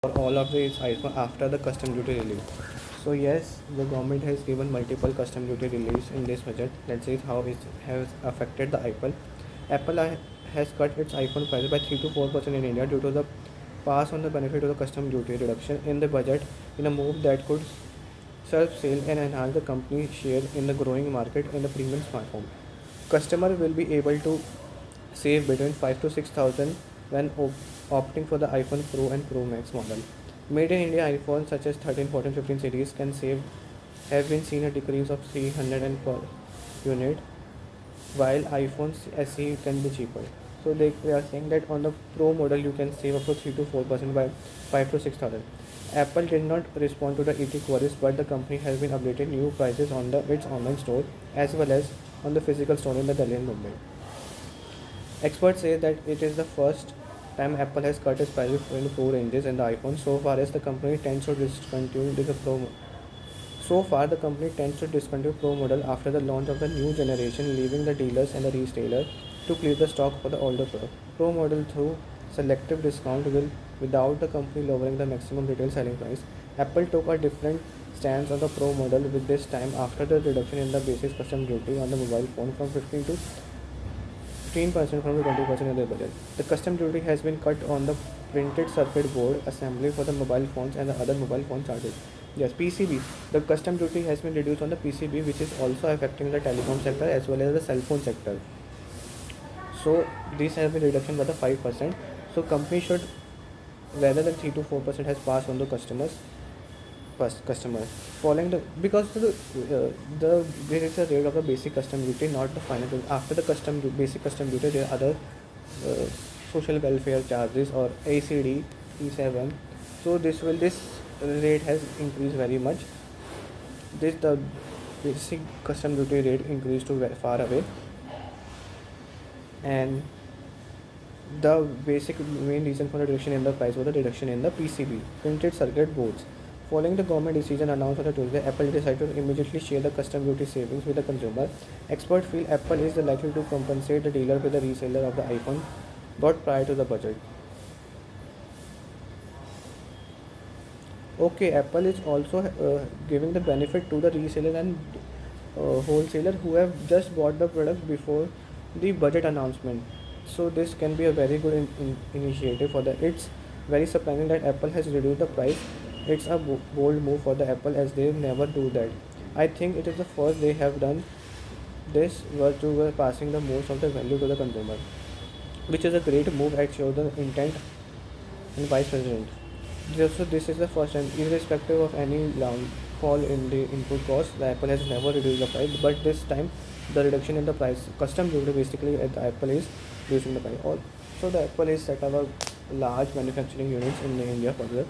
for all of these iPhone after the custom duty relief. So yes, the government has given multiple custom duty reliefs in this budget. Let's see how it has affected the Apple. Has cut its iPhone price by 3 to 4% in India due to the pass on the benefit of the custom duty reduction in the budget in a move that could serve sale and enhance the company's share in the growing market in the premium smartphone. Customer will be able to save between 5 to 6,000 when opting for the iPhone Pro and Pro Max model. Made in India iPhones such as 13, 14, 15 series can save have been seen a decrease of 300 per unit, while iPhones SE can be cheaper. So they are saying that on the Pro model you can save up to 3 to 4% by 5 to 6,000. Apple did not respond to the ET queries, but the company has been updating new prices on its online store as well as on the physical store in the Delhi and Mumbai. Experts say that it is the first time Apple has cut its prices in four ranges in the iPhone. So far, the company tends to discontinue Pro model after the launch of the new generation, leaving the dealers and the retailer to clear the stock for the older Pro model through selective discount will without the company lowering the maximum retail selling price. Apple took a different stance on the Pro model with this time after the reduction in the basic custom duty on the mobile phone from 15 to 15% from the 20% of their budget. The custom duty has been cut on the printed circuit board assembly for the mobile phones and the other mobile phone chargers. Yes, PCB. The custom duty has been reduced on the PCB, which is also affecting the telecom sector as well as the cell phone sector. So these have been reduction by the 5%. So company should rather than 3 to 4% has passed on the customers following the because the there is a rate of the basic custom duty, not the final after the basic custom duty there are other uh, social welfare charges or ACD E7. So this rate has increased very much. This the basic custom duty rate increased to very far away, and the basic main reason for the reduction in the price was the reduction in the PCB printed circuit boards. Following the government decision announced on the Tuesday, Apple decided to immediately share the custom duty savings with the consumer. Experts feel Apple is likely to compensate the dealer with the reseller of the iPhone bought prior to the budget. Okay, Apple is also giving the benefit to the reseller and wholesaler who have just bought the product before the budget announcement. So this can be a very good initiative for the. It's very surprising that Apple has reduced the price. It's a bold move for the Apple as they never do that. I think it is the first they have done this were passing the most of the value to the consumer, which is a great move and shows the intent and vice president. So this is the first time, irrespective of any downfall in the input cost, the Apple has never reduced the price, but this time the reduction in the price, custom duty basically at the Apple is reducing the price. Also, the Apple is set up a large manufacturing units in India for the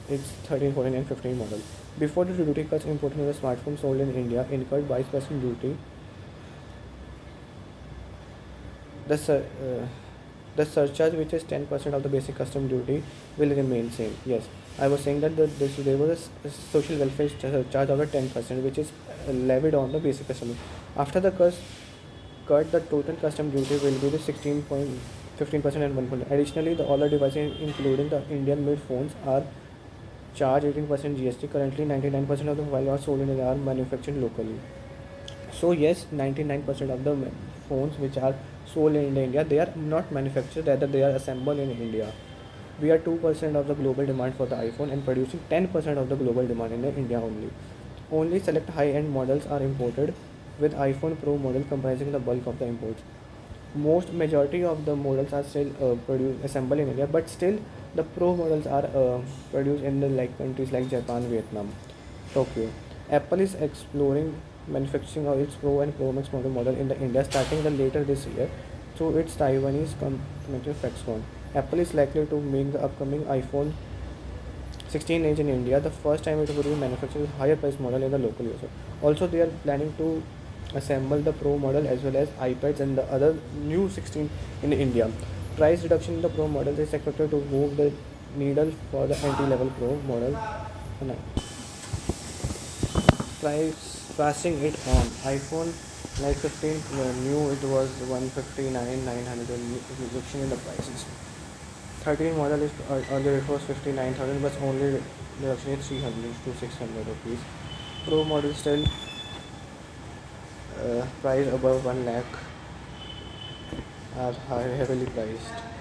its 13, 14 and 15 model. Before the duty cuts, imported the smartphones sold in India incurred 5% duty. The the surcharge, which is 10% of the basic custom duty, will remain same. Yes, I was saying that there was a social welfare charge of the 10%, which is levied on the basic custom. After the cut, the total custom duty will be the 16.15% and 1%. Additionally, the all the devices, including the Indian made phones, are charged 18% GST. Currently, 99% of the mobile are sold in India are manufactured locally. So yes, 99% of the phones which are sold in India, they are not manufactured, rather they are assembled in India. We are 2% of the global demand for the iPhone and producing 10% of the global demand in India only. Only select high-end models are imported, with iPhone Pro model comprising the bulk of the imports. Most majority of the models are still produced assembled in India, but still the Pro models are produced in the like countries like Japan, Vietnam, Tokyo. Apple is exploring manufacturing of its Pro and Pro Max model in the India starting the later this year through its Taiwanese company Foxconn. Apple is likely to make the upcoming iPhone 16 inch in India the first time it would be manufactured with higher price model in the local user. Also, they are planning to assemble the Pro model as well as iPads and the other new 16 in India. Price reduction in the Pro model is expected to move the needle for the entry-level Pro model. And passing it on iPhone like 15 new it was 159 900 reduction in the prices. 13 model is earlier it was 59,000, but only reduction is 300 to 600 rupees. Pro model still price above 1 lakh are heavily priced.